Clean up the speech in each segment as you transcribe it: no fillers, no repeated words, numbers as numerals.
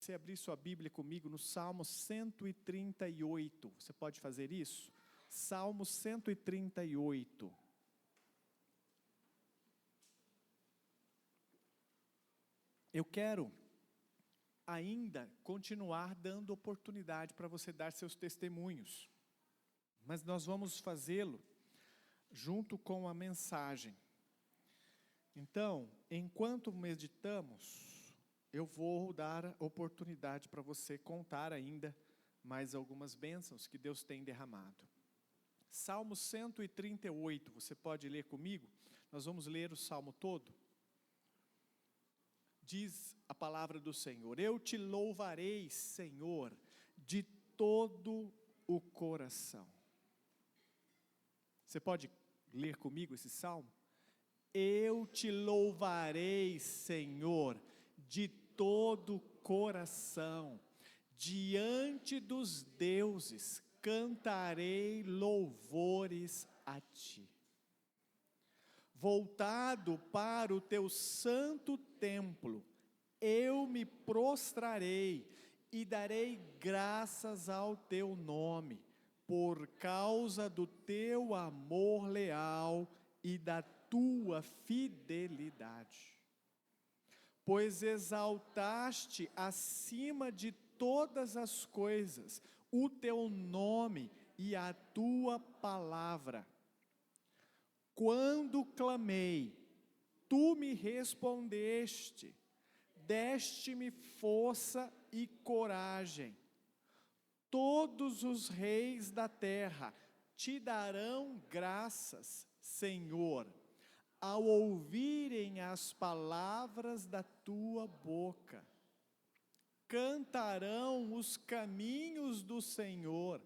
Você abrir sua Bíblia comigo no Salmo 138. Você pode fazer isso? Salmo 138. Eu quero ainda continuar dando oportunidade para você dar seus testemunhos. Mas nós vamos fazê-lo junto com a mensagem. Então, enquanto meditamos, eu vou dar oportunidade para você contar ainda mais algumas bênçãos que Deus tem derramado. Salmo 138, você pode ler comigo? Nós vamos ler o Salmo todo. Diz a palavra do Senhor: eu te louvarei, Senhor, de todo o coração. Você pode ler comigo esse Salmo? Eu te louvarei, Senhor, de todo o coração, diante dos deuses, cantarei louvores a ti. Voltado para o teu santo templo, eu me prostrarei e darei graças ao teu nome, por causa do teu amor leal e da tua fidelidade. Pois exaltaste acima de todas as coisas o teu nome e a tua palavra. Quando clamei, tu me respondeste, deste-me força e coragem. Todos os reis da terra te darão graças, Senhor, ao ouvirem as palavras da tua boca. Cantarão os caminhos do Senhor,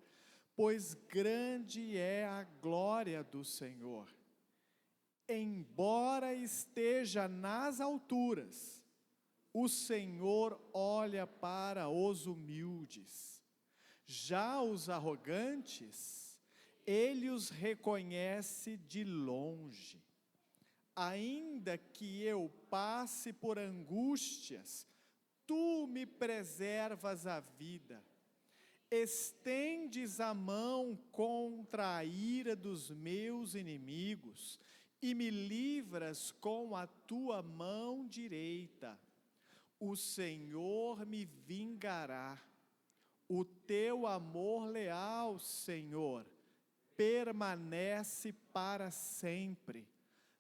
pois grande é a glória do Senhor. Embora esteja nas alturas, o Senhor olha para os humildes. Já os arrogantes, Ele os reconhece de longe. Ainda que eu passe por angústias, tu me preservas a vida. Estendes a mão contra a ira dos meus inimigos e me livras com a tua mão direita. O Senhor me vingará. O teu amor leal, Senhor, permanece para sempre.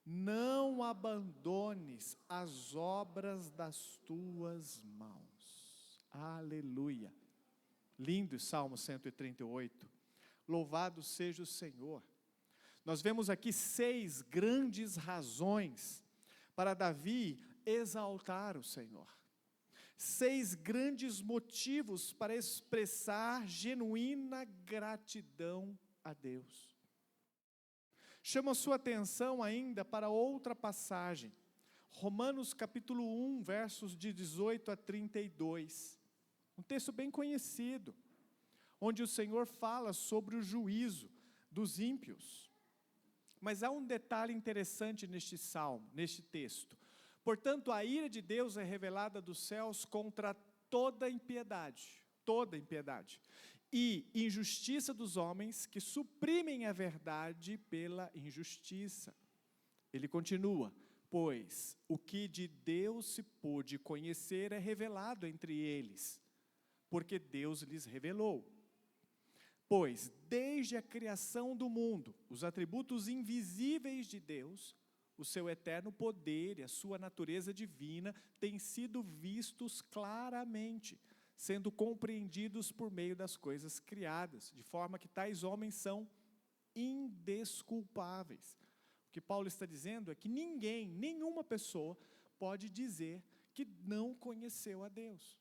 Não abandones as obras das tuas mãos. Aleluia. Lindo Salmo 138. Louvado seja o Senhor. Nós vemos aqui 6 grandes razões para Davi exaltar o Senhor. 6 grandes motivos para expressar genuína gratidão a Deus. Chama a sua atenção ainda para outra passagem. Romanos capítulo 1, versos de 18 a 32. Um texto bem conhecido, onde o Senhor fala sobre o juízo dos ímpios. Mas há um detalhe interessante neste salmo, neste texto. Portanto, a ira de Deus é revelada dos céus contra toda impiedade, e injustiça dos homens que suprimem a verdade pela injustiça. Ele continua: pois o que de Deus se pôde conhecer é revelado entre eles, porque Deus lhes revelou. Pois, desde a criação do mundo, os atributos invisíveis de Deus, o seu eterno poder e a sua natureza divina têm sido vistos claramente, sendo compreendidos por meio das coisas criadas, de forma que tais homens são indesculpáveis. O que Paulo está dizendo é que ninguém, nenhuma pessoa pode dizer que não conheceu a Deus,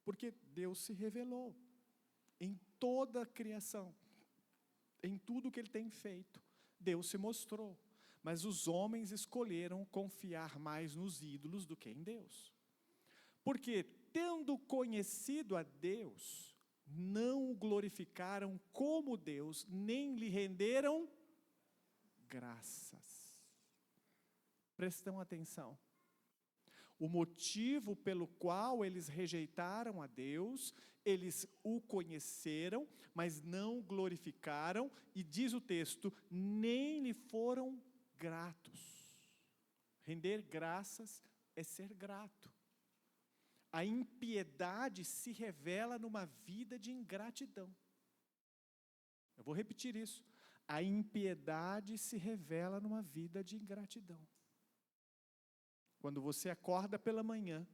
porque Deus se revelou em toda a criação, em tudo que Ele tem feito. Deus se mostrou, mas os homens escolheram confiar mais nos ídolos do que em Deus. Porque, tendo conhecido a Deus, não o glorificaram como Deus, nem lhe renderam graças. Prestam atenção. o motivo pelo qual eles rejeitaram a Deus, eles o conheceram, mas não o glorificaram, e diz o texto, nem lhe foram gratos. Render graças é ser grato. A impiedade se revela numa vida de ingratidão. Eu vou repetir isso. A impiedade se revela numa vida de ingratidão. Quando você acorda pela manhã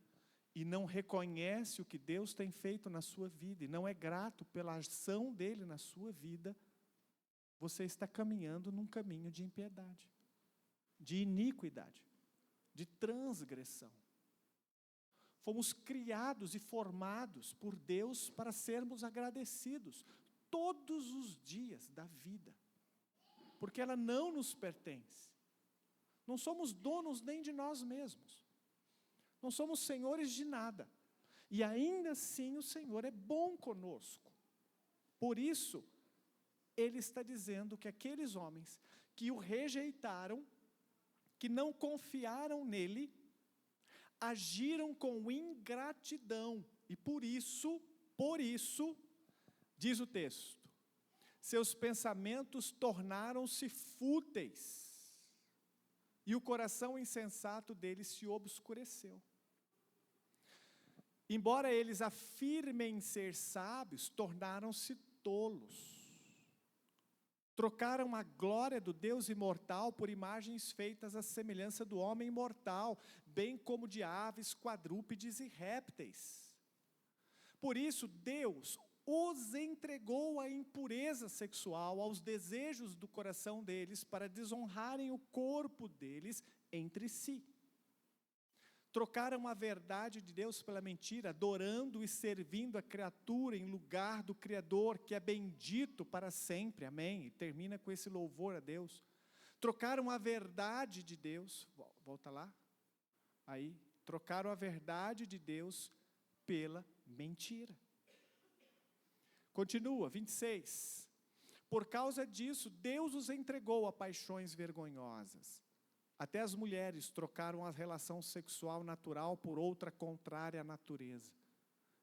e não reconhece o que Deus tem feito na sua vida, e não é grato pela ação dele na sua vida, você está caminhando num caminho de impiedade, de iniquidade, de transgressão. Fomos criados e formados por Deus para sermos agradecidos todos os dias da vida, porque ela não nos pertence. Não somos donos nem de nós mesmos. Não somos senhores de nada. E ainda assim o Senhor é bom conosco. Por isso, Ele está dizendo que aqueles homens que o rejeitaram, que não confiaram nele, agiram com ingratidão. E por isso, diz o texto, seus pensamentos tornaram-se fúteis, e o coração insensato deles se obscureceu. Embora eles afirmem ser sábios, tornaram-se tolos. Trocaram a glória do Deus imortal por imagens feitas à semelhança do homem mortal, bem como de aves, quadrúpedes e répteis. Por isso, Deus os entregou à impureza sexual, aos desejos do coração deles, para desonrarem o corpo deles entre si. Trocaram a verdade de Deus pela mentira, adorando e servindo a criatura em lugar do Criador, que é bendito para sempre, amém? E termina com esse louvor a Deus. Trocaram a verdade de Deus, volta lá, aí, trocaram a verdade de Deus pela mentira. Continua, 26. Por causa disso, Deus os entregou a paixões vergonhosas. Até as mulheres trocaram a relação sexual natural por outra contrária à natureza.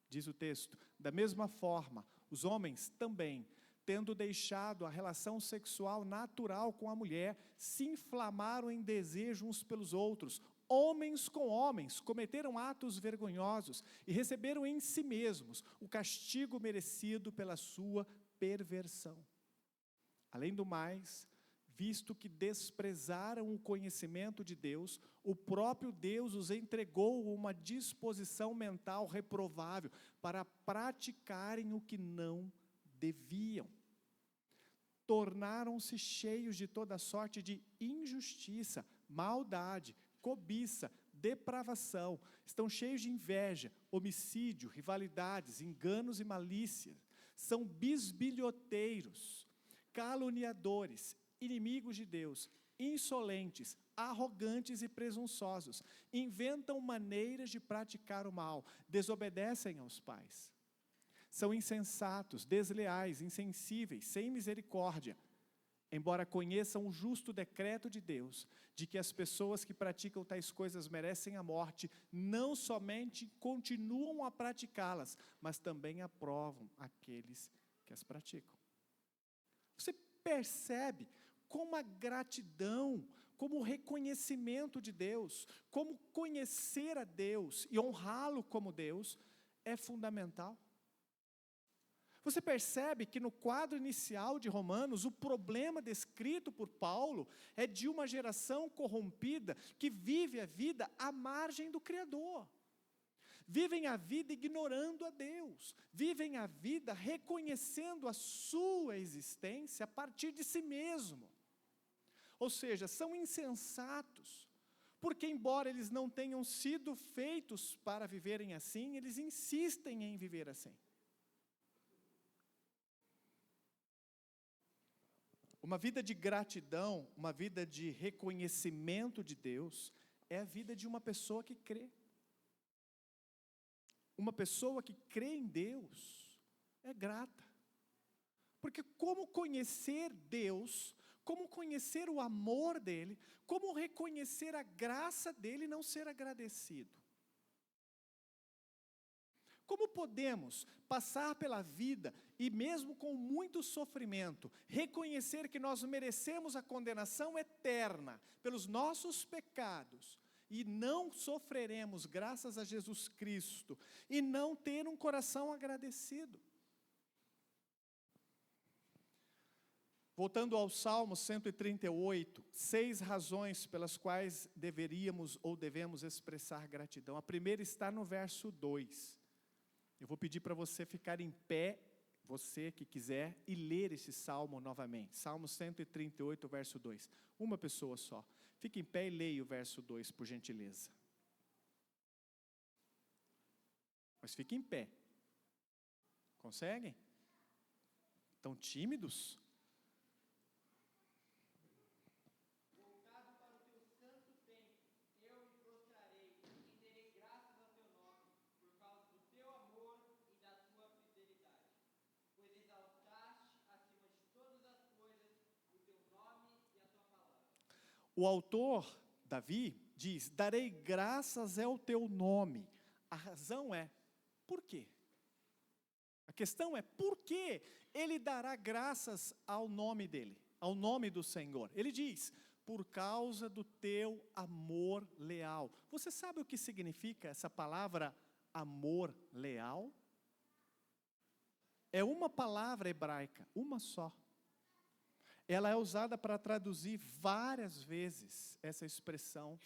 Diz o texto, da mesma forma, os homens também, tendo deixado a relação sexual natural com a mulher, se inflamaram em desejo uns pelos outros. Homens com homens cometeram atos vergonhosos e receberam em si mesmos o castigo merecido pela sua perversão. Além do mais, visto que desprezaram o conhecimento de Deus, o próprio Deus os entregou uma disposição mental reprovável para praticarem o que não deviam. Tornaram-se cheios de toda sorte de injustiça, maldade, cobiça, depravação, estão cheios de inveja, homicídio, rivalidades, enganos e malícia, são bisbilhoteiros, caluniadores, inimigos de Deus, insolentes, arrogantes e presunçosos, inventam maneiras de praticar o mal, desobedecem aos pais, são insensatos, desleais, insensíveis, sem misericórdia. Embora conheçam o justo decreto de Deus, de que as pessoas que praticam tais coisas merecem a morte, não somente continuam a praticá-las, mas também aprovam aqueles que as praticam. Você percebe como a gratidão, como o reconhecimento de Deus, como conhecer a Deus e honrá-lo como Deus, é fundamental? Você percebe que no quadro inicial de Romanos, o problema descrito por Paulo é de uma geração corrompida que vive a vida à margem do Criador. Vivem a vida ignorando a Deus. Vivem a vida reconhecendo a sua existência a partir de si mesmo. Ou seja, são insensatos, porque embora eles não tenham sido feitos para viverem assim, eles insistem em viver assim. Uma vida de gratidão, uma vida de reconhecimento de Deus, é a vida de uma pessoa que crê. Uma pessoa que crê em Deus é grata. Porque como conhecer Deus, como conhecer o amor dEle, como reconhecer a graça dEle e não ser agradecido? Como podemos passar pela vida e mesmo com muito sofrimento, reconhecer que nós merecemos a condenação eterna pelos nossos pecados e não sofreremos graças a Jesus Cristo e não ter um coração agradecido? Voltando ao Salmo 138, 6 razões pelas quais deveríamos ou devemos expressar gratidão. A primeira está no verso 2. Eu vou pedir para você ficar em pé, você que quiser, e ler esse salmo novamente. Salmo 138, verso 2. Uma pessoa só. Fique em pé e leia o verso 2, por gentileza. Mas fique em pé. Conseguem? Estão tímidos? O autor, Davi, diz: darei graças ao teu nome. A razão é, por quê? A questão é, por que ele dará graças ao nome dele, ao nome do Senhor? Ele diz, por causa do teu amor leal. Você sabe o que significa essa palavra amor leal? É uma palavra hebraica, uma só. Ela é usada para traduzir várias vezes essa expressão.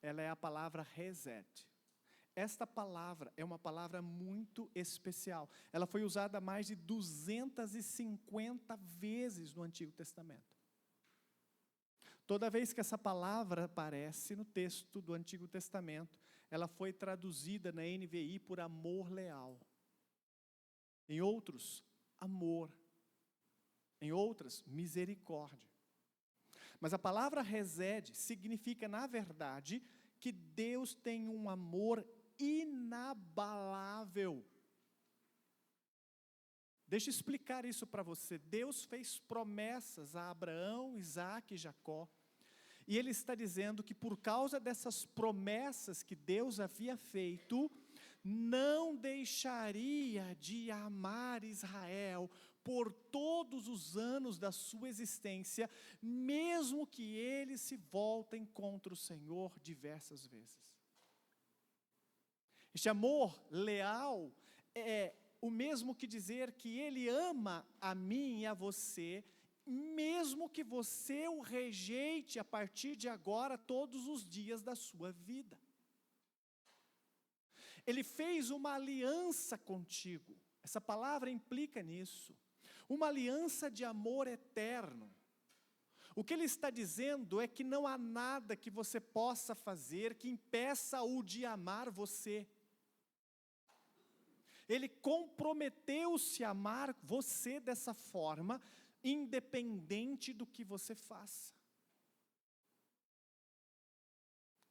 Ela é a palavra resed. Esta palavra é uma palavra muito especial. Ela foi usada mais de 250 vezes no Antigo Testamento. Toda vez que essa palavra aparece no texto do Antigo Testamento, ela foi traduzida na NVI por amor leal. Em outros, amor. Em outras, misericórdia. Mas a palavra resed significa, na verdade, que Deus tem um amor inabalável. Deixa eu explicar isso para você. Deus fez promessas a Abraão, Isaque e Jacó. E Ele está dizendo que por causa dessas promessas que Deus havia feito, não deixaria de amar Israel por todos os anos da sua existência, mesmo que eles se voltem contra o Senhor diversas vezes. Este amor leal é o mesmo que dizer que Ele ama a mim e a você, mesmo que você o rejeite a partir de agora, todos os dias da sua vida. Ele fez uma aliança contigo, essa palavra implica nisso, uma aliança de amor eterno. O que ele está dizendo é que não há nada que você possa fazer que impeça-o de amar você. Ele comprometeu-se a amar você dessa forma, independente do que você faça.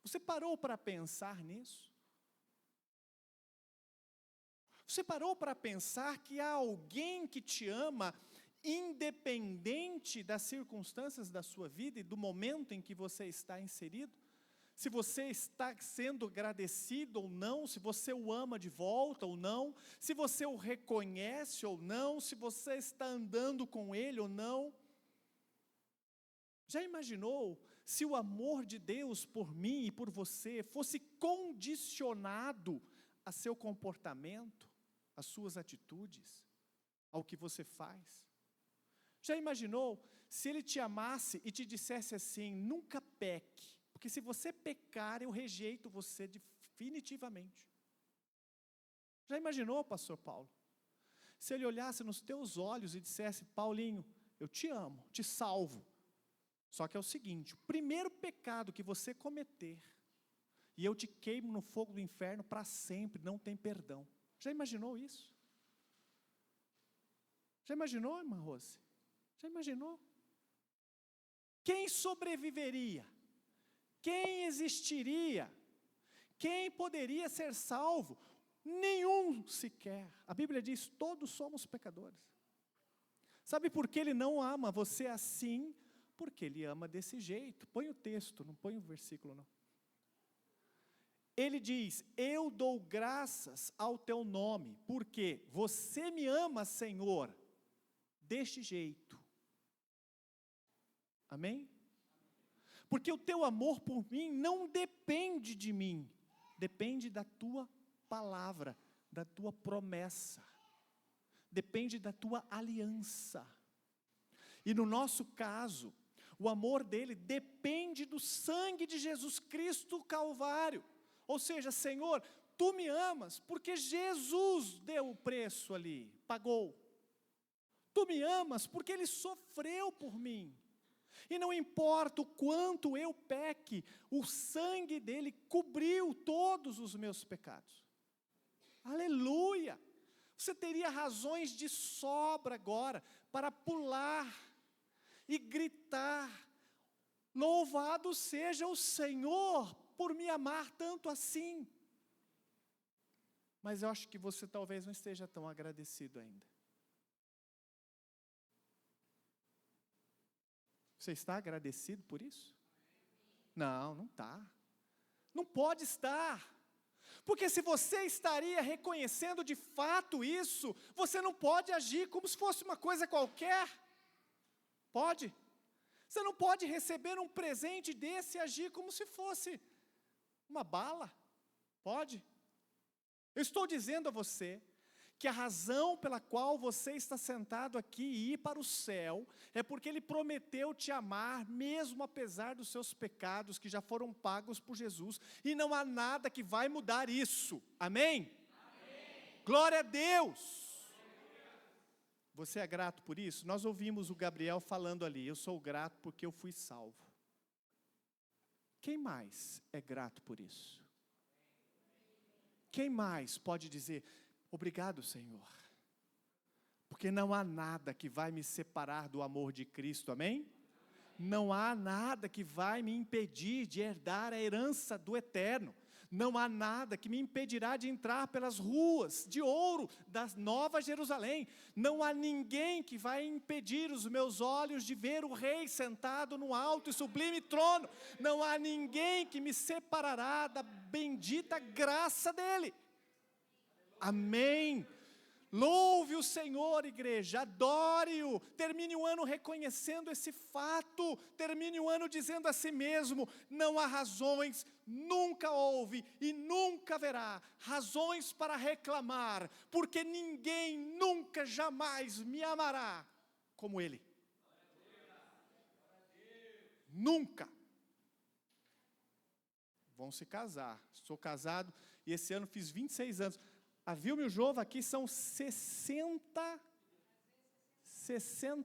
Você parou para pensar nisso? Você parou para pensar que há alguém que te ama, independente das circunstâncias da sua vida e do momento em que você está inserido? Se você está sendo agradecido ou não, se você o ama de volta ou não, se você o reconhece ou não, se você está andando com ele ou não. Já imaginou se o amor de Deus por mim e por você fosse condicionado a seu comportamento, às suas atitudes, ao que você faz? Já imaginou se Ele te amasse e te dissesse assim: nunca peque, porque se você pecar eu rejeito você definitivamente? Já imaginou, pastor Paulo? Se Ele olhasse nos teus olhos e dissesse: Paulinho, eu te amo, te salvo. Só que é o seguinte, o primeiro pecado que você cometer, e eu te queimo no fogo do inferno para sempre, não tem perdão. Já imaginou isso? Já imaginou, irmã Rose? Já imaginou? Quem sobreviveria? Quem existiria? Quem poderia ser salvo? Nenhum sequer. A Bíblia diz, todos somos pecadores. Sabe por que Ele não ama você assim? Porque Ele ama desse jeito. Põe o texto, não põe o versículo não. Ele diz: eu dou graças ao teu nome, porque você me ama, Senhor, deste jeito. Amém? Porque o teu amor por mim não depende de mim, depende da tua palavra, da tua promessa, depende da tua aliança. E no nosso caso, o amor dele depende do sangue de Jesus Cristo Calvário. Ou seja, Senhor, tu me amas porque Jesus deu o preço ali, pagou. Tu me amas porque ele sofreu por mim. E não importa o quanto eu peque, o sangue dele cobriu todos os meus pecados. Aleluia! Você teria razões de sobra agora para pular e gritar: louvado seja o Senhor por me amar tanto assim. Mas eu acho que você talvez não esteja tão agradecido ainda. Você está agradecido por isso? Não, não está. Não pode estar. Porque se você estaria reconhecendo de fato isso, você não pode agir como se fosse uma coisa qualquer. Pode? Você não pode receber um presente desse e agir como se fosse uma bala. Pode? Eu estou dizendo a você que a razão pela qual você está sentado aqui e ir para o céu é porque Ele prometeu te amar, mesmo apesar dos seus pecados que já foram pagos por Jesus, e não há nada que vai mudar isso. Amém? Amém. Glória a Deus! Você é grato por isso? Nós ouvimos o Gabriel falando ali: eu sou grato porque eu fui salvo. Quem mais é grato por isso? Quem mais pode dizer: obrigado, Senhor, porque não há nada que vai me separar do amor de Cristo, amém? Não há nada que vai me impedir de herdar a herança do eterno. Não há nada que me impedirá de entrar pelas ruas de ouro da Nova Jerusalém. Não há ninguém que vai impedir os meus olhos de ver o Rei sentado no alto e sublime trono. Não há ninguém que me separará da bendita graça dEle. Amém. Louve o Senhor, igreja, adore-o, termine o ano reconhecendo esse fato, termine o ano dizendo a si mesmo: não há razões, nunca houve e nunca haverá razões para reclamar, porque ninguém nunca, jamais me amará como Ele. Nunca. Vão se casar, sou casado e esse ano fiz 26 anos. A Vilma e o Jova aqui são 60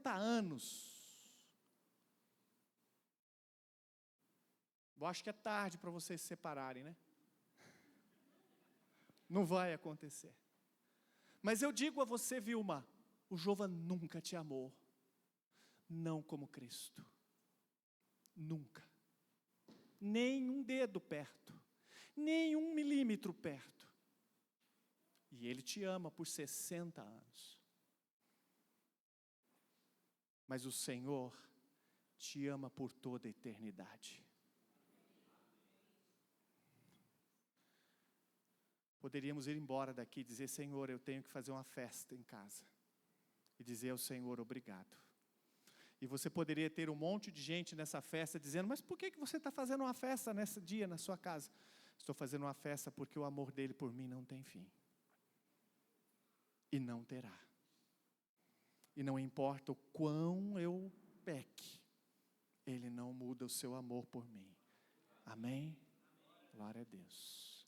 anos. Eu acho que é tarde para vocês se separarem, né? Não vai acontecer. Mas eu digo a você, Vilma, o Jova nunca te amou. Não como Cristo. Nunca. Nem um dedo perto. Nem 1 milímetro perto. E Ele te ama por 60 anos. Mas o Senhor te ama por toda a eternidade. Poderíamos ir embora daqui e dizer: Senhor, eu tenho que fazer uma festa em casa. E dizer ao Senhor: obrigado. E você poderia ter um monte de gente nessa festa dizendo: mas por que você está fazendo uma festa nesse dia na sua casa? Estou fazendo uma festa porque o amor dele por mim não tem fim. E não terá. E não importa o quão eu peque, Ele não muda o seu amor por mim. Amém? Glória a Deus.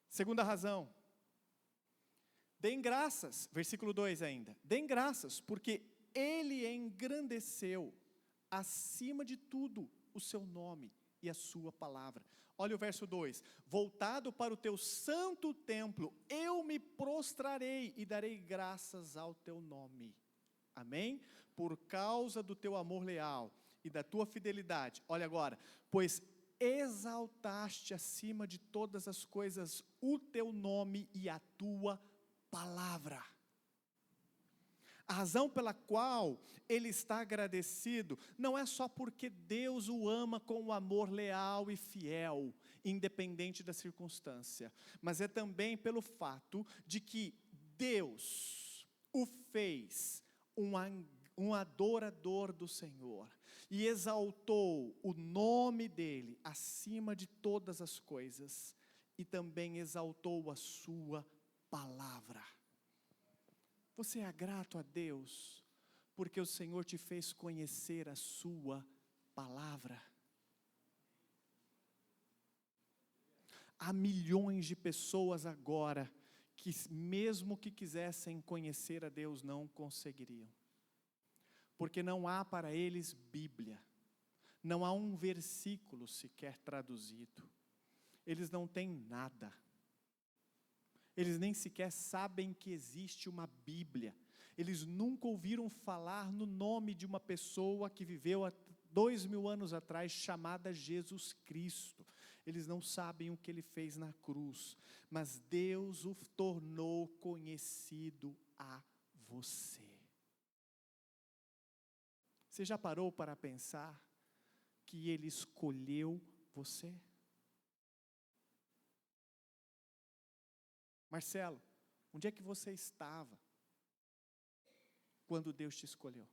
Segunda razão. Deem graças, versículo 2 ainda. Deem graças, porque Ele engrandeceu acima de tudo o seu nome e a sua palavra. Olha o verso 2: voltado para o teu santo templo, eu me prostrarei e darei graças ao teu nome. Amém? Por causa do teu amor leal e da tua fidelidade. Olha agora: pois exaltaste acima de todas as coisas o teu nome e a tua palavra. A razão pela qual ele está agradecido não é só porque Deus o ama com um amor leal e fiel. independente da circunstância, mas é também pelo fato de que Deus o fez um adorador do Senhor, e exaltou o nome dele acima de todas as coisas, e também exaltou a sua palavra. Você é grato a Deus, porque o Senhor te fez conhecer a sua palavra? Há milhões de pessoas agora, que mesmo que quisessem conhecer a Deus, não conseguiriam. Porque não há para eles Bíblia, não há um versículo sequer traduzido, eles não têm nada, eles nem sequer sabem que existe uma Bíblia, eles nunca ouviram falar no nome de uma pessoa que viveu há 2000 anos atrás, chamada Jesus Cristo. Eles não sabem o que Ele fez na cruz, mas Deus o tornou conhecido a você. Você já parou para pensar que Ele escolheu você? Marcelo, onde é que você estava quando Deus te escolheu?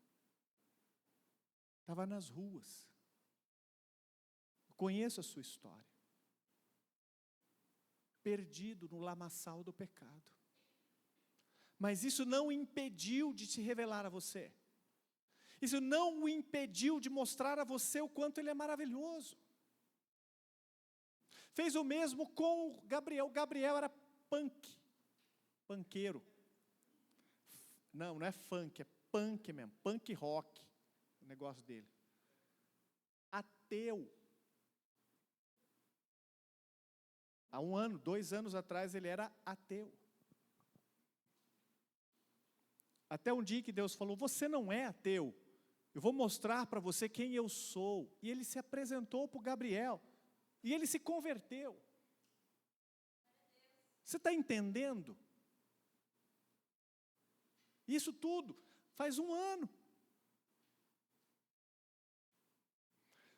Estava nas ruas. Eu conheço a sua história. Perdido no lamaçal do pecado. Mas isso não o impediu de te revelar a você. Isso não o impediu de mostrar a você o quanto Ele é maravilhoso. Fez o mesmo com Gabriel. Gabriel era punkeiro. Não é funk, é punk mesmo, punk rock, o negócio dele. Ateu. Há 1 ano, 2 anos atrás, ele era ateu. Até um dia que Deus falou, você não é ateu, eu vou mostrar para você quem eu sou. E ele se apresentou para o Gabriel, e ele se converteu. Você está entendendo? Isso tudo faz 1 ano.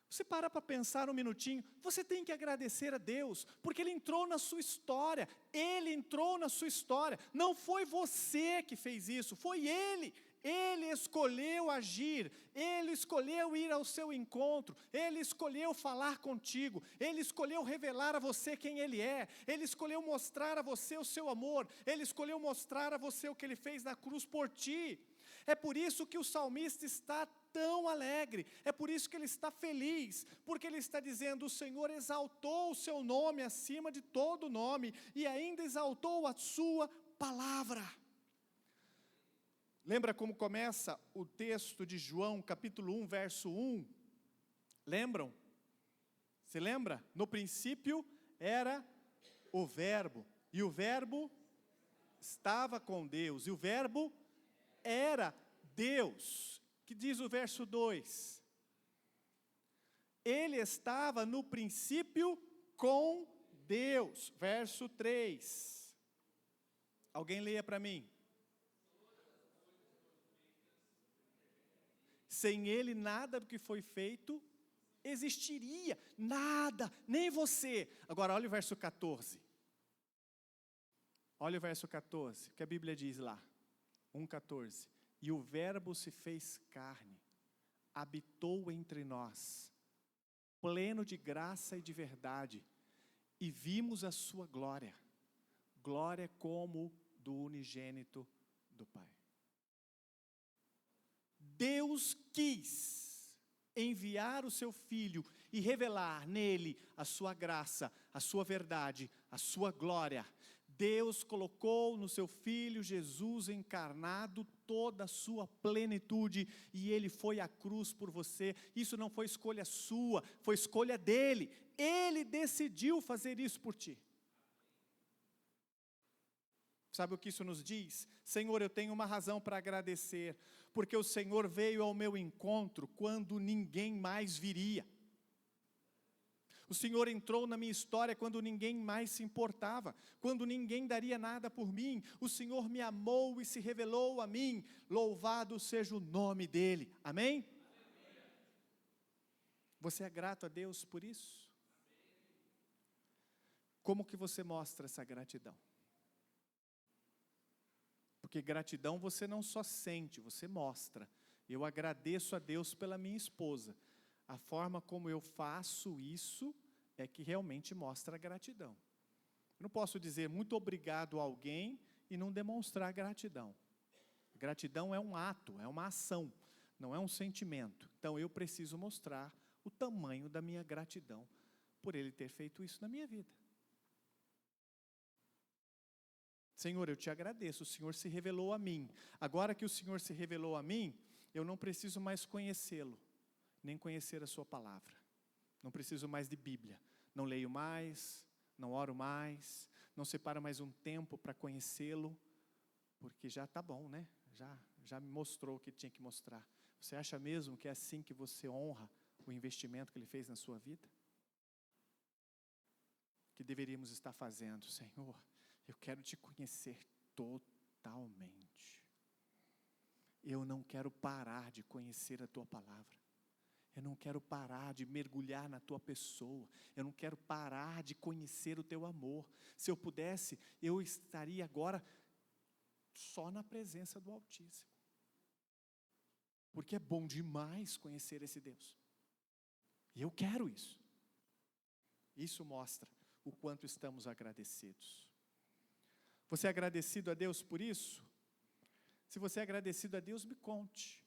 Você para pensar um minutinho, você tem que agradecer a Deus, porque Ele entrou na sua história, Ele entrou na sua história, não foi você que fez isso, foi Ele. Ele escolheu agir, Ele escolheu ir ao seu encontro, Ele escolheu falar contigo, Ele escolheu revelar a você quem Ele é, Ele escolheu mostrar a você o seu amor, Ele escolheu mostrar a você o que Ele fez na cruz por ti. É por isso que o salmista está tão alegre, é por isso que ele está feliz, porque ele está dizendo, o Senhor exaltou o seu nome acima de todo nome, e ainda exaltou a sua palavra. Lembra como começa o texto de João, capítulo 1, verso 1? Lembram? Você lembra? No princípio era o verbo, e o verbo estava com Deus, e o verbo era Deus. Que diz o verso 2? Ele estava no princípio com Deus. Verso 3. Alguém leia para mim. Sem Ele nada do que foi feito existiria. Nada, nem você. Agora olha o verso 14. Olha o verso 14, que a Bíblia diz lá. 1,14. E o verbo se fez carne, habitou entre nós, pleno de graça e de verdade, e vimos a sua glória, glória como do unigênito do Pai. Deus quis enviar o seu Filho e revelar nele a sua graça, a sua verdade, a sua glória. Deus colocou no seu Filho Jesus encarnado toda a sua plenitude, e Ele foi à cruz por você. Isso não foi escolha sua, foi escolha dEle. Ele decidiu fazer isso por ti. Sabe o que isso nos diz? Senhor, eu tenho uma razão para agradecer, porque o Senhor veio ao meu encontro quando ninguém mais viria. O Senhor entrou na minha história quando ninguém mais se importava, quando ninguém daria nada por mim. O Senhor me amou e se revelou a mim. Louvado seja o nome dEle. Amém? Você é grato a Deus por isso? Como que você mostra essa gratidão? Porque gratidão você não só sente, você mostra. Eu agradeço a Deus pela minha esposa. A forma como eu faço isso é que realmente mostra gratidão. Eu não posso dizer muito obrigado a alguém e não demonstrar gratidão. Gratidão é um ato, é uma ação, não é um sentimento. Então eu preciso mostrar o tamanho da minha gratidão por Ele ter feito isso na minha vida. Senhor, eu te agradeço, o Senhor se revelou a mim. Agora que o Senhor se revelou a mim, eu não preciso mais conhecê-lo, nem conhecer a sua palavra. Não preciso mais de Bíblia. Não leio mais, não oro mais, não separo mais um tempo para conhecê-lo, porque já está bom, né? Já me mostrou o que tinha que mostrar. Você acha mesmo que é assim que você honra o investimento que Ele fez na sua vida? Que deveríamos estar fazendo, Senhor, eu quero te conhecer totalmente. Eu não quero parar de conhecer a tua palavra. Eu não quero parar de mergulhar na tua pessoa. Eu não quero parar de conhecer o teu amor. Se eu pudesse, eu estaria agora só na presença do Altíssimo. Porque é bom demais conhecer esse Deus. E eu quero isso. Isso mostra o quanto estamos agradecidos. Você é agradecido a Deus por isso? Se você é agradecido a Deus, me conte.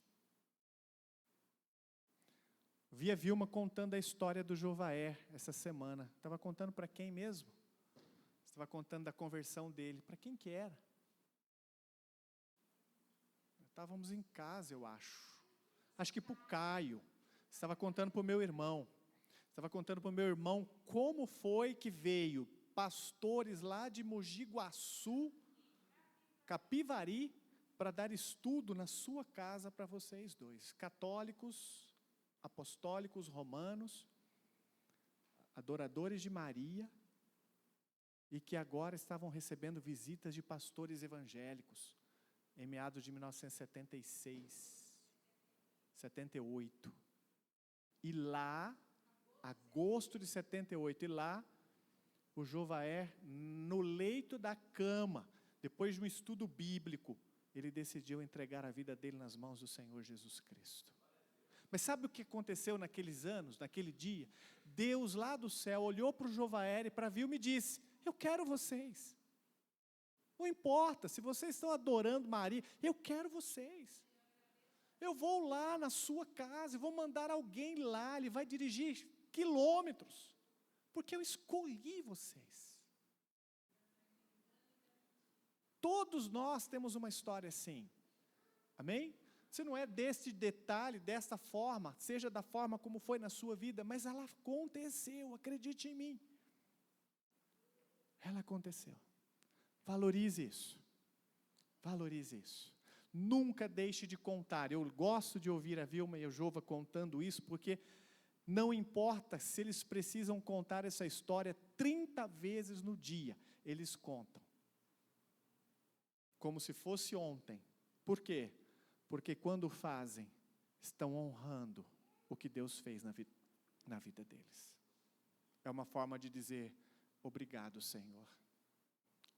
Vi a Vilma contando a história do Jovaer essa semana. Estava contando para quem mesmo? Estava contando da conversão dele. Para quem que era? Estávamos em casa, eu acho. Acho que para o Caio. Estava contando para o meu irmão. Estava contando para o meu irmão como foi que veio pastores lá de Mogi Guaçu, Capivari, para dar estudo na sua casa para vocês dois. Católicos, apostólicos, romanos, adoradores de Maria, e que agora estavam recebendo visitas de pastores evangélicos, em meados de 1976, 78. E lá, agosto de 78, e lá, o Jovaer, no leito da cama, depois de um estudo bíblico, ele decidiu entregar a vida dele nas mãos do Senhor Jesus Cristo. Mas sabe o que aconteceu naqueles anos, naquele dia? Deus lá do céu olhou para o Jovaer e para Vilma e disse: eu quero vocês. Não importa se vocês estão adorando Maria, eu quero vocês. Eu vou lá na sua casa, vou mandar alguém lá, ele vai dirigir quilômetros, porque eu escolhi vocês. Todos nós temos uma história assim, amém? Se não é deste detalhe, desta forma, seja da forma como foi na sua vida, mas ela aconteceu, acredite em mim. Ela aconteceu. Valorize isso. Valorize isso. Nunca deixe de contar. Eu gosto de ouvir a Vilma e a Jova contando isso, porque não importa se eles precisam contar essa história 30 vezes no dia, eles contam. Como se fosse ontem. Por quê? Porque quando fazem, estão honrando o que Deus fez na vida deles. É uma forma de dizer: obrigado, Senhor.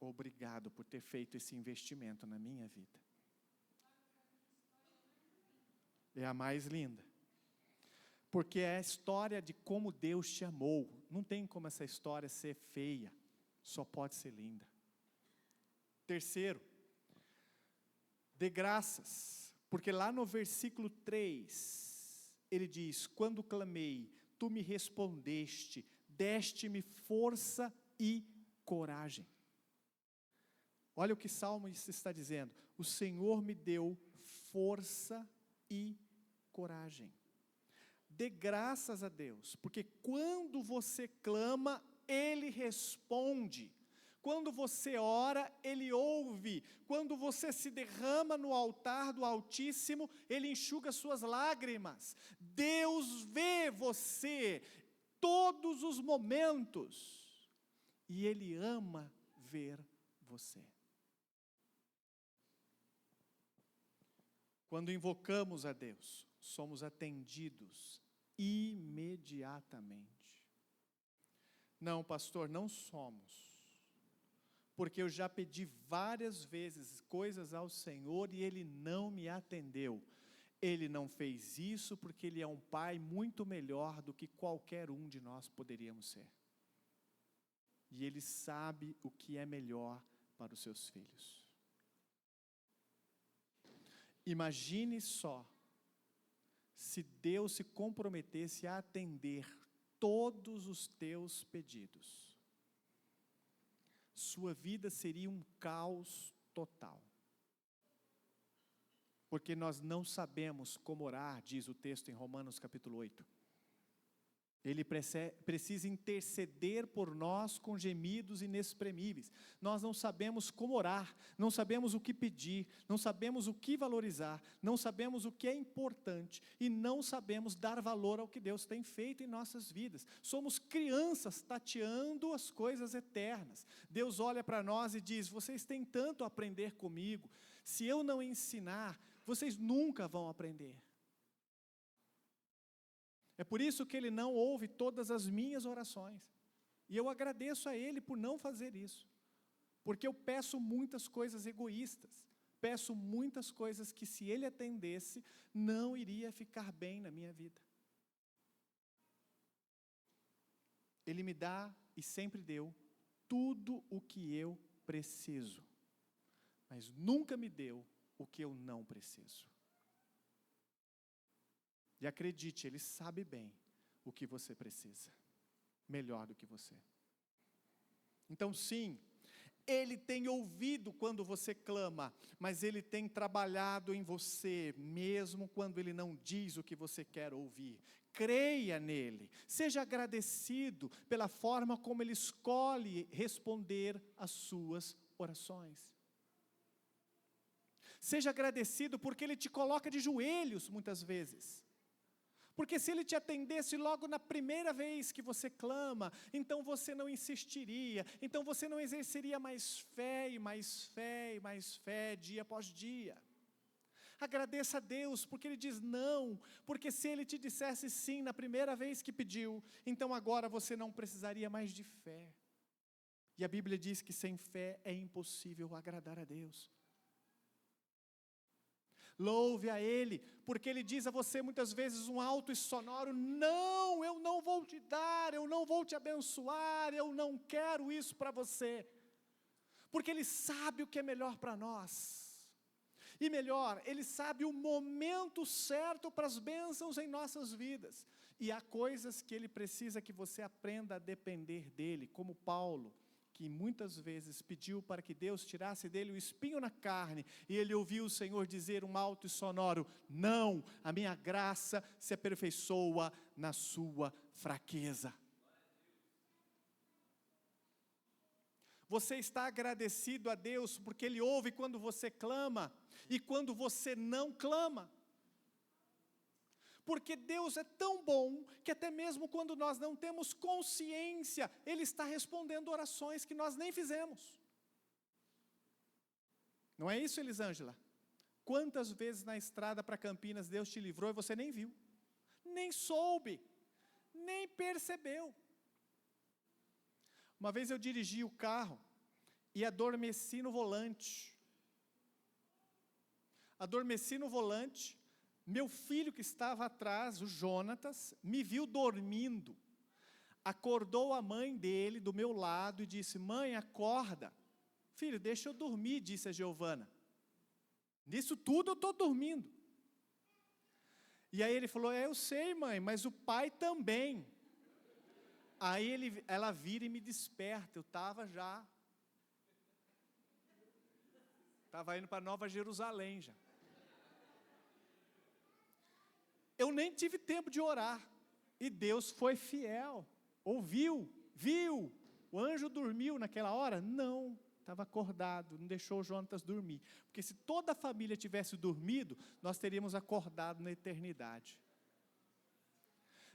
Obrigado por ter feito esse investimento na minha vida. É a mais linda. Porque é a história de como Deus te amou. Não tem como essa história ser feia. Só pode ser linda. Terceiro, dê graças. Porque lá no versículo 3, ele diz: quando clamei, tu me respondeste, deste-me força e coragem. Olha o que Salmo está dizendo: o Senhor me deu força e coragem. Dê graças a Deus, porque quando você clama, Ele responde. Quando você ora, Ele ouve. Quando você se derrama no altar do Altíssimo, Ele enxuga suas lágrimas. Deus vê você todos os momentos e Ele ama ver você. Quando invocamos a Deus, somos atendidos imediatamente. Não, pastor, não somos. Porque eu já pedi várias vezes coisas ao Senhor e Ele não me atendeu. Ele não fez isso porque Ele é um Pai muito melhor do que qualquer um de nós poderíamos ser. E Ele sabe o que é melhor para os seus filhos. Imagine só, se Deus se comprometesse a atender todos os teus pedidos. Sua vida seria um caos total. Porque nós não sabemos como orar, diz o texto em Romanos capítulo 8. Ele precisa interceder por nós com gemidos inexprimíveis. Nós não sabemos como orar, não sabemos o que pedir, não sabemos o que valorizar, não sabemos o que é importante e não sabemos dar valor ao que Deus tem feito em nossas vidas. Somos crianças tateando as coisas eternas. Deus olha para nós e diz: vocês têm tanto a aprender comigo, se eu não ensinar, vocês nunca vão aprender. É por isso que Ele não ouve todas as minhas orações. E eu agradeço a Ele por não fazer isso. Porque eu peço muitas coisas egoístas. Peço muitas coisas que, se Ele atendesse, não iria ficar bem na minha vida. Ele me dá, e sempre deu, tudo o que eu preciso. Mas nunca me deu o que eu não preciso. E acredite, Ele sabe bem o que você precisa, melhor do que você. Então sim, Ele tem ouvido quando você clama, mas Ele tem trabalhado em você, mesmo quando Ele não diz o que você quer ouvir. Creia nele, seja agradecido pela forma como Ele escolhe responder às suas orações. Seja agradecido porque Ele te coloca de joelhos muitas vezes. Porque se Ele te atendesse logo na primeira vez que você clama, então você não insistiria, então você não exerceria mais fé e mais fé e mais fé, dia após dia. Agradeça a Deus, porque Ele diz não, porque se Ele te dissesse sim na primeira vez que pediu, então agora você não precisaria mais de fé. E a Bíblia diz que sem fé é impossível agradar a Deus. Louve a Ele, porque Ele diz a você muitas vezes um alto e sonoro: não, eu não vou te dar, eu não vou te abençoar, eu não quero isso para você, porque Ele sabe o que é melhor para nós, e melhor, Ele sabe o momento certo para as bênçãos em nossas vidas, e há coisas que Ele precisa que você aprenda a depender dEle, como Paulo, que muitas vezes pediu para que Deus tirasse dele o espinho na carne, e ele ouviu o Senhor dizer um alto e sonoro: não, a minha graça se aperfeiçoa na sua fraqueza. Você está agradecido a Deus porque Ele ouve quando você clama e quando você não clama. Porque Deus é tão bom, que até mesmo quando nós não temos consciência, Ele está respondendo orações que nós nem fizemos. Não é isso, Elisângela? Quantas vezes na estrada para Campinas Deus te livrou e você nem viu, nem soube, nem percebeu. Uma vez eu dirigi o carro e adormeci no volante. Adormeci no volante. Meu filho que estava atrás, o Jonatas, me viu dormindo, acordou a mãe dele do meu lado e disse: mãe, acorda. Filho, deixa eu dormir, disse a Giovana. Nisso tudo eu estou dormindo. E aí ele falou: eu sei, mãe, mas o pai também. Aí ela vira e me desperta, eu estava indo para Nova Jerusalém já. Eu nem tive tempo de orar, e Deus foi fiel, ouviu, viu, o anjo dormiu naquela hora? Não, estava acordado, não deixou o Jonatas dormir, porque se toda a família tivesse dormido, nós teríamos acordado na eternidade.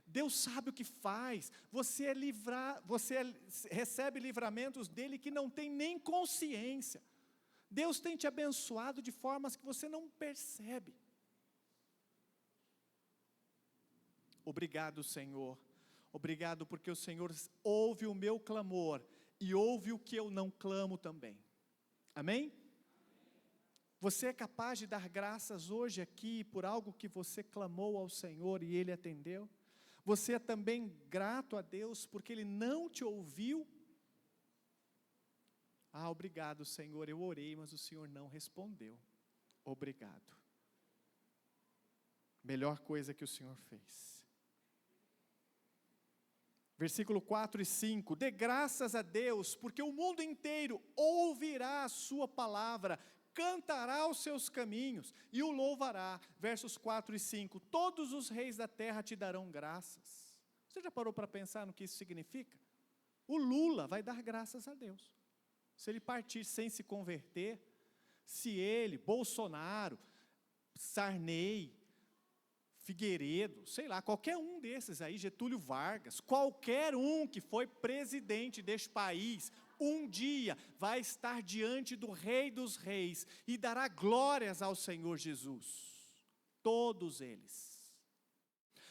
Deus sabe o que faz, você recebe livramentos dEle que não tem nem consciência. Deus tem te abençoado de formas que você não percebe. Obrigado, Senhor. Obrigado porque o Senhor ouve o meu clamor e ouve o que eu não clamo também. Amém? Você é capaz de dar graças hoje aqui por algo que você clamou ao Senhor e Ele atendeu? Você é também grato a Deus porque Ele não te ouviu? Obrigado, Senhor, eu orei, mas o Senhor não respondeu. Obrigado. Melhor coisa que o Senhor fez. Versículo 4 e 5, dê graças a Deus, porque o mundo inteiro ouvirá a sua palavra, cantará os seus caminhos e o louvará. Versos 4 e 5, todos os reis da terra te darão graças. Você já parou para pensar no que isso significa? O Lula vai dar graças a Deus. Se ele partir sem se converter, se ele, Bolsonaro, Sarney, Figueiredo, sei lá, qualquer um desses aí, Getúlio Vargas, qualquer um que foi presidente deste país, um dia vai estar diante do Rei dos Reis e dará glórias ao Senhor Jesus. Todos eles.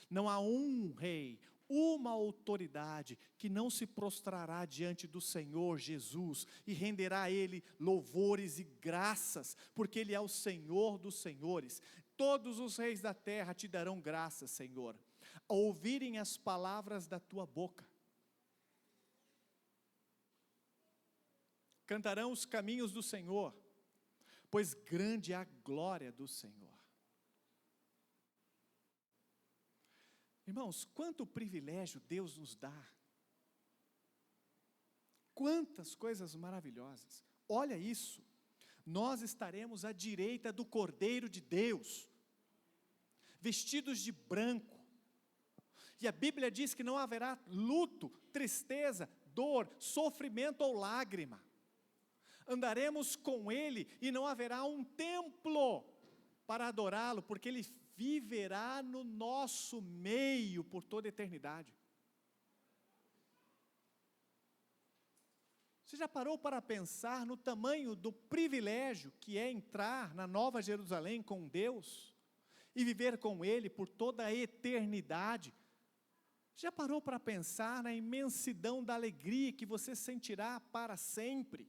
Não há um rei, uma autoridade que não se prostrará diante do Senhor Jesus e renderá a Ele louvores e graças, porque Ele é o Senhor dos senhores. Todos os reis da terra te darão graças, Senhor, ao ouvirem as palavras da tua boca. Cantarão os caminhos do Senhor, pois grande é a glória do Senhor. Irmãos, quanto privilégio Deus nos dá. Quantas coisas maravilhosas. Olha isso. Nós estaremos à direita do Cordeiro de Deus, vestidos de branco. E a Bíblia diz que não haverá luto, tristeza, dor, sofrimento ou lágrima. Andaremos com Ele e não haverá um templo para adorá-lo, porque Ele viverá no nosso meio por toda a eternidade. Você já parou para pensar no tamanho do privilégio que é entrar na Nova Jerusalém com Deus e viver com Ele por toda a eternidade? Já parou para pensar na imensidão da alegria que você sentirá para sempre?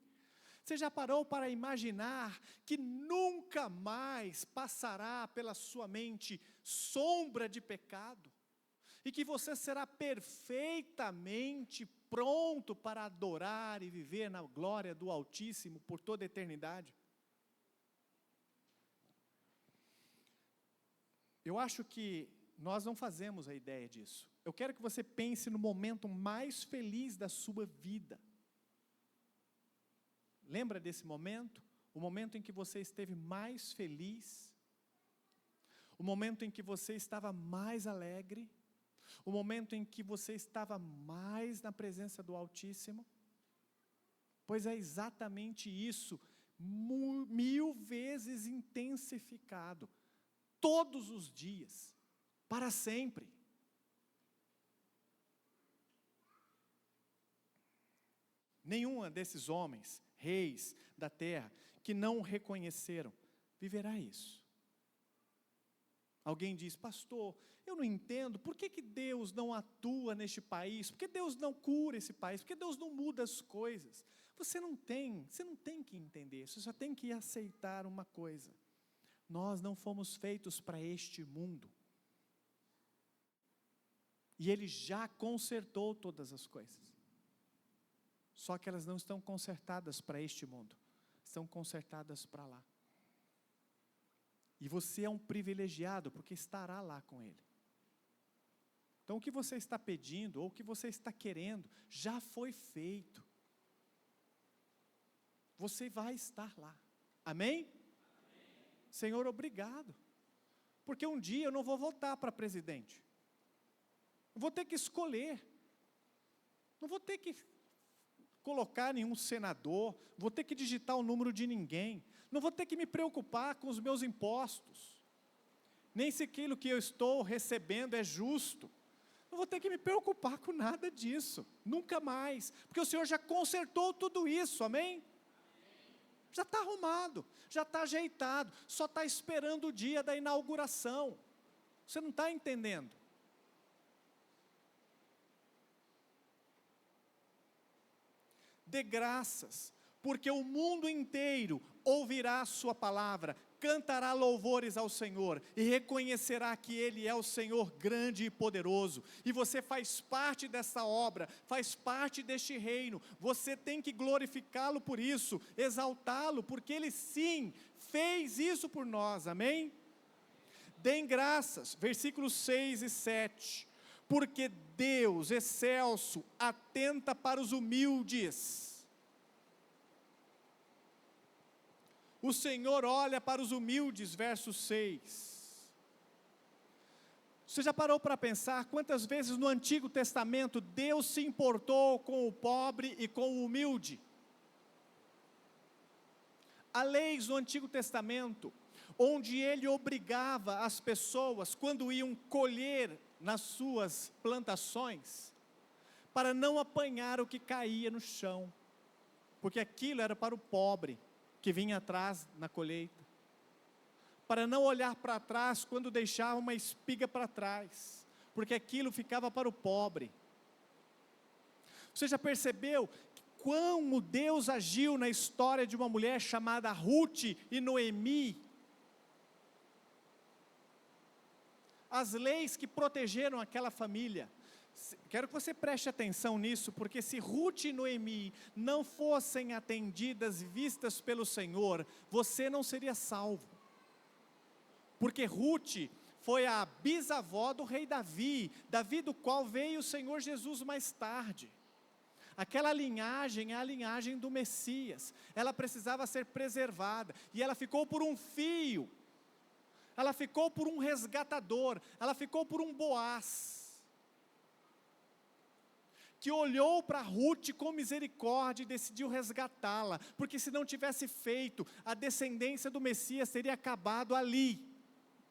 Você já parou para imaginar que nunca mais passará pela sua mente sombra de pecado? E que você será perfeitamente pronto para adorar e viver na glória do Altíssimo por toda a eternidade? Eu acho que nós não fazemos a ideia disso. Eu quero que você pense no momento mais feliz da sua vida. Lembra desse momento? O momento em que você esteve mais feliz? O momento em que você estava mais alegre? O momento em que você estava mais na presença do Altíssimo? Pois é exatamente isso, 1000 vezes intensificado, todos os dias, para sempre. Nenhum desses homens, reis da terra, que não o reconheceram, viverá isso. Alguém diz, pastor, eu não entendo, por que Deus não atua neste país? Por que Deus não cura esse país? Por que Deus não muda as coisas? Você não tem que entender, você só tem que aceitar uma coisa. Nós não fomos feitos para este mundo. E Ele já consertou todas as coisas. Só que elas não estão consertadas para este mundo, estão consertadas para lá. E você é um privilegiado, porque estará lá com Ele. Então o que você está pedindo, ou o que você está querendo, já foi feito. Você vai estar lá. Amém? Amém. Senhor, obrigado. Porque um dia eu não vou votar para presidente. Eu vou ter que escolher. Não vou ter que colocar nenhum senador, vou ter que digitar o número de ninguém, não vou ter que me preocupar com os meus impostos, nem se aquilo que eu estou recebendo é justo, não vou ter que me preocupar com nada disso, nunca mais, porque o Senhor já consertou tudo isso, amém? Já está arrumado, já está ajeitado, só está esperando o dia da inauguração, você não está entendendo? Dê graças, porque o mundo inteiro ouvirá a sua palavra, cantará louvores ao Senhor e reconhecerá que Ele é o Senhor grande e poderoso. E você faz parte dessa obra, faz parte deste reino. Você tem que glorificá-lo por isso, exaltá-lo, porque Ele sim fez isso por nós, amém? Deem graças, versículos 6 e 7, porque Deus excelso atenta para os humildes. O Senhor olha para os humildes, verso 6. Você já parou para pensar quantas vezes no Antigo Testamento Deus se importou com o pobre e com o humilde? Há leis no Antigo Testamento, onde Ele obrigava as pessoas, quando iam colher nas suas plantações, para não apanhar o que caía no chão, porque aquilo era para o pobre, que vinha atrás na colheita, para não olhar para trás quando deixava uma espiga para trás, porque aquilo ficava para o pobre. Você já percebeu como Deus agiu na história de uma mulher chamada Ruth e Noemi? As leis que protegeram aquela família. Quero que você preste atenção nisso, porque se Ruth e Noemi não fossem atendidas e vistas pelo Senhor, você não seria salvo. Porque Ruth foi a bisavó do rei Davi, Davi do qual veio o Senhor Jesus mais tarde. Aquela linhagem é a linhagem do Messias, ela precisava ser preservada, e ela ficou por um fio, ela ficou por um resgatador, ela ficou por um Boaz, que olhou para Ruth com misericórdia e decidiu resgatá-la, porque se não tivesse feito, a descendência do Messias teria acabado ali,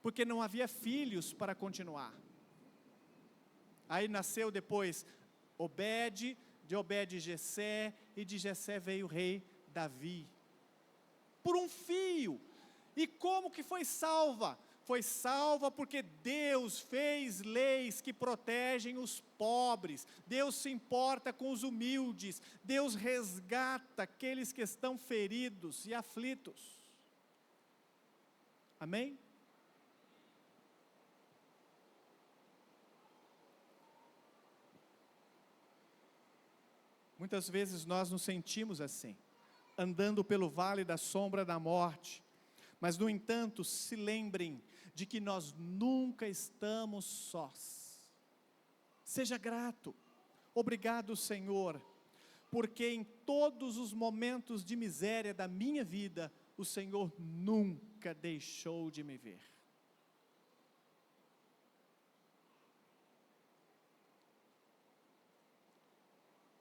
porque não havia filhos para continuar. Aí nasceu depois Obed, de Obed Jessé, e de Jessé veio o rei Davi, por um fio. E como que foi salva? Foi salva porque Deus fez leis que protegem os pobres, Deus se importa com os humildes, Deus resgata aqueles que estão feridos e aflitos. Amém? Muitas vezes nós nos sentimos assim, andando pelo vale da sombra da morte, mas no entanto, se lembrem de que nós nunca estamos sós. Seja grato, obrigado Senhor, porque em todos os momentos de miséria da minha vida, o Senhor nunca deixou de me ver.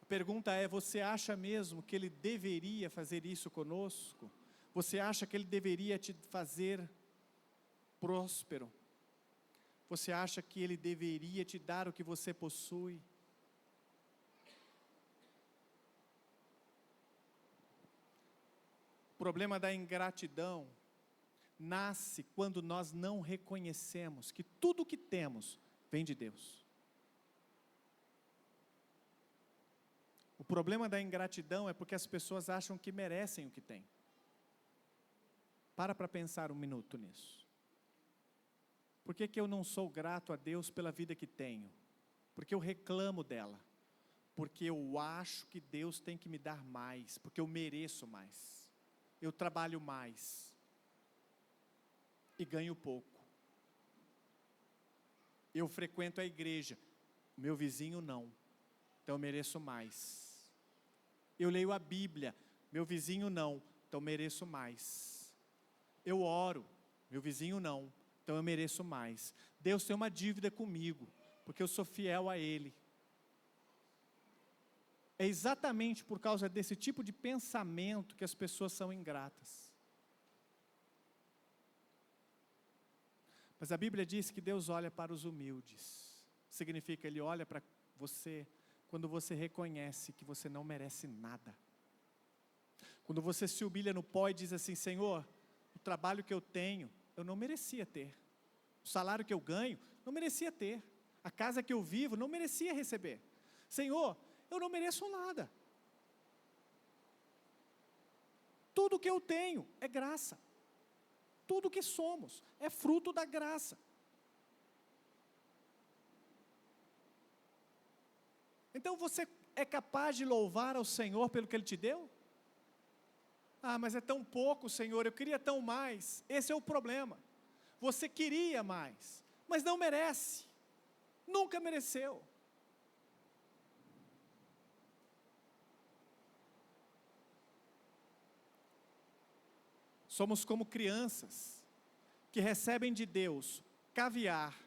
A pergunta é, você acha mesmo que Ele deveria fazer isso conosco? Você acha que Ele deveria te fazer próspero? Você acha que Ele deveria te dar o que você possui? O problema da ingratidão nasce quando nós não reconhecemos que tudo o que temos vem de Deus. O problema da ingratidão é porque as pessoas acham que merecem o que têm. Para pensar um minuto nisso. Por que eu não sou grato a Deus pela vida que tenho? Porque eu reclamo dela. Porque eu acho que Deus tem que me dar mais, porque eu mereço mais. Eu trabalho mais e ganho pouco. Eu frequento a igreja, meu vizinho não, então eu mereço mais. Eu leio a Bíblia, meu vizinho não, então eu mereço mais. Eu oro, meu vizinho não, então eu mereço mais. Deus tem uma dívida comigo, porque eu sou fiel a Ele. É exatamente por causa desse tipo de pensamento que as pessoas são ingratas. Mas a Bíblia diz que Deus olha para os humildes. Significa, Ele olha para você quando você reconhece que você não merece nada. Quando você se humilha no pó e diz assim, Senhor, o trabalho que eu tenho, eu não merecia ter. O salário que eu ganho, não merecia ter. A casa que eu vivo, não merecia receber. Senhor, eu não mereço nada. Tudo que eu tenho é graça. Tudo que somos é fruto da graça. Então você é capaz de louvar ao Senhor pelo que Ele te deu? Ah, mas é tão pouco, Senhor, eu queria tão mais. Esse é o problema. Você queria mais, mas não merece. Nunca mereceu. Somos como crianças que recebem de Deus caviar,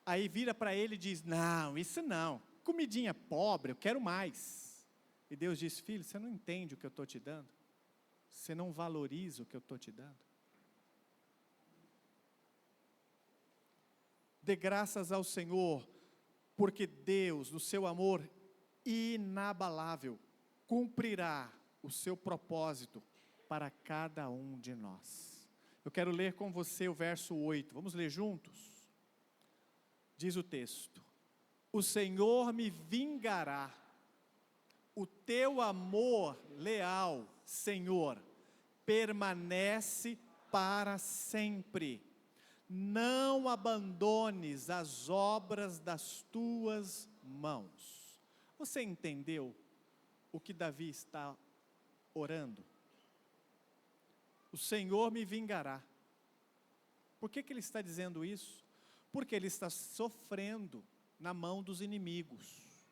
aí vira para ele e diz: não, isso não, comidinha pobre, eu quero mais. E Deus diz: filho, você não entende o que eu estou te dando? Você não valoriza o que eu estou te dando? Dê graças ao Senhor, porque Deus, no seu amor inabalável, cumprirá o seu propósito para cada um de nós. Eu quero ler com você o verso 8, vamos ler juntos? Diz o texto: o Senhor me vingará, o teu amor leal, Senhor, permanece para sempre. Não abandones as obras das tuas mãos. Você entendeu o que Davi está orando? O Senhor me vingará. Por que ele está dizendo isso? Porque ele está sofrendo na mão dos inimigos.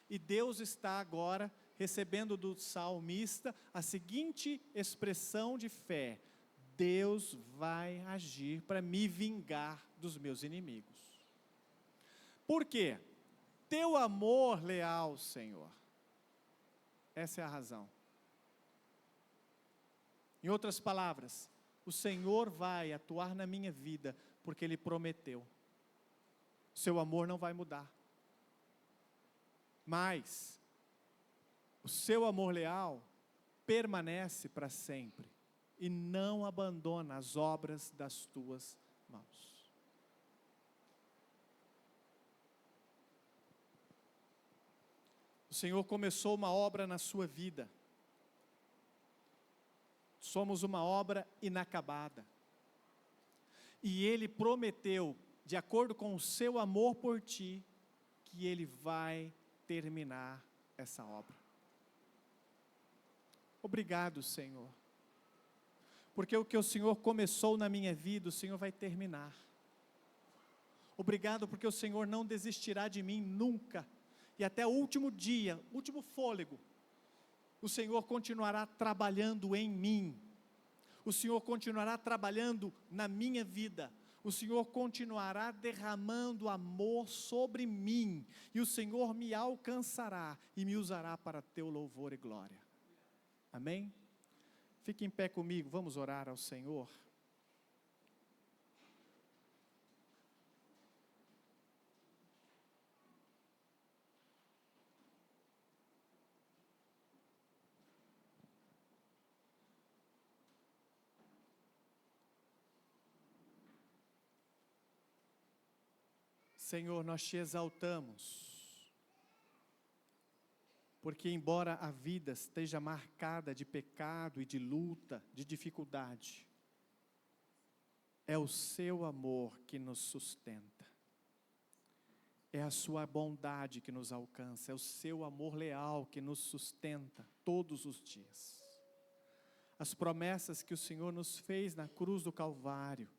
E Deus está agora recebendo do salmista a seguinte expressão de fé: Deus vai agir para me vingar dos meus inimigos. Por quê? Teu amor leal, Senhor. Essa é a razão. Em outras palavras, o Senhor vai atuar na minha vida, porque Ele prometeu. Seu amor não vai mudar. Mas, o seu amor leal permanece para sempre. E não abandona as obras das tuas mãos. O Senhor começou uma obra na sua vida. Somos uma obra inacabada. E Ele prometeu, de acordo com o seu amor por ti, que Ele vai terminar essa obra. Obrigado, Senhor. Porque o que o Senhor começou na minha vida, o Senhor vai terminar. Obrigado porque o Senhor não desistirá de mim nunca. E até o último dia, último fôlego, o Senhor continuará trabalhando em mim. O Senhor continuará trabalhando na minha vida. O Senhor continuará derramando amor sobre mim. E o Senhor me alcançará e me usará para teu louvor e glória. Amém? Fique em pé comigo, vamos orar ao Senhor. Senhor, nós te exaltamos, porque embora a vida esteja marcada de pecado e de luta, de dificuldade, é o seu amor que nos sustenta, é a sua bondade que nos alcança, é o seu amor leal que nos sustenta todos os dias. As promessas que o Senhor nos fez na cruz do Calvário,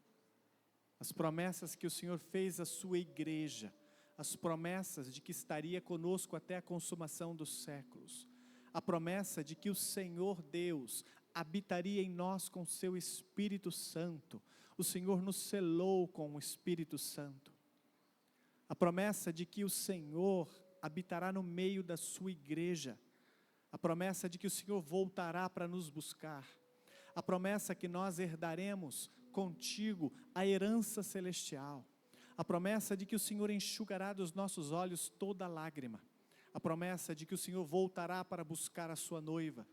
as promessas que o Senhor fez à sua igreja, as promessas de que estaria conosco até a consumação dos séculos, a promessa de que o Senhor Deus habitaria em nós com seu Espírito Santo, o Senhor nos selou com o Espírito Santo, a promessa de que o Senhor habitará no meio da sua igreja, a promessa de que o Senhor voltará para nos buscar, a promessa que nós herdaremos contigo a herança celestial, a promessa de que o Senhor enxugará dos nossos olhos toda lágrima, a promessa de que o Senhor voltará para buscar a sua noiva,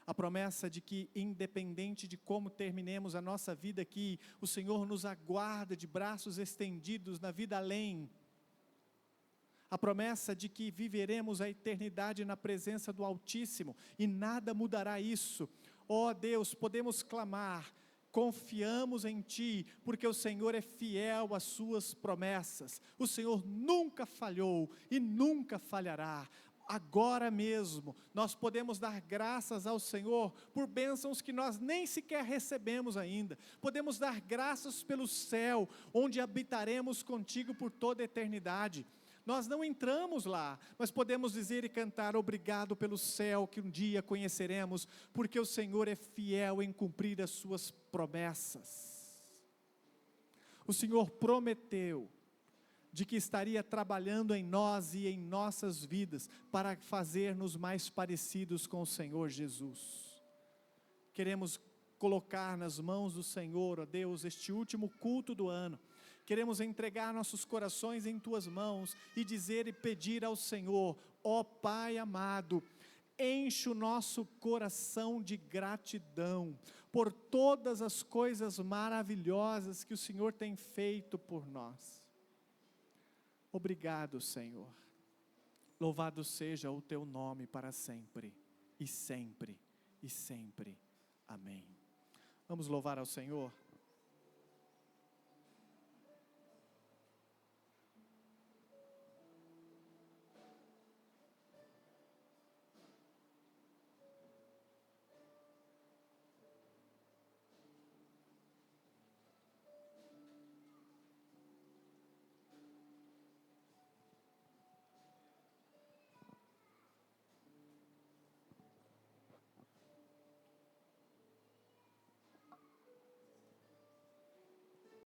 a promessa de que independente de como terminemos a nossa vida aqui, o Senhor nos aguarda de braços estendidos na vida além, a promessa de que viveremos a eternidade na presença do Altíssimo e nada mudará isso. Ó Deus, podemos clamar, confiamos em Ti, porque o Senhor é fiel às suas promessas, o Senhor nunca falhou e nunca falhará. Agora mesmo, nós podemos dar graças ao Senhor por bênçãos que nós nem sequer recebemos ainda. Podemos dar graças pelo céu, onde habitaremos contigo por toda a eternidade. Nós não entramos lá, mas podemos dizer e cantar: obrigado pelo céu que um dia conheceremos, porque o Senhor é fiel em cumprir as suas promessas. O Senhor prometeu de que estaria trabalhando em nós e em nossas vidas, para fazer-nos mais parecidos com o Senhor Jesus. Queremos colocar nas mãos do Senhor, ó Deus, este último culto do ano. Queremos entregar nossos corações em Tuas mãos, e dizer e pedir ao Senhor: ó Pai amado, enche o nosso coração de gratidão, por todas as coisas maravilhosas que o Senhor tem feito por nós. Obrigado, Senhor. Louvado seja o Teu nome para sempre, e sempre, e sempre. Amém. Vamos louvar ao Senhor.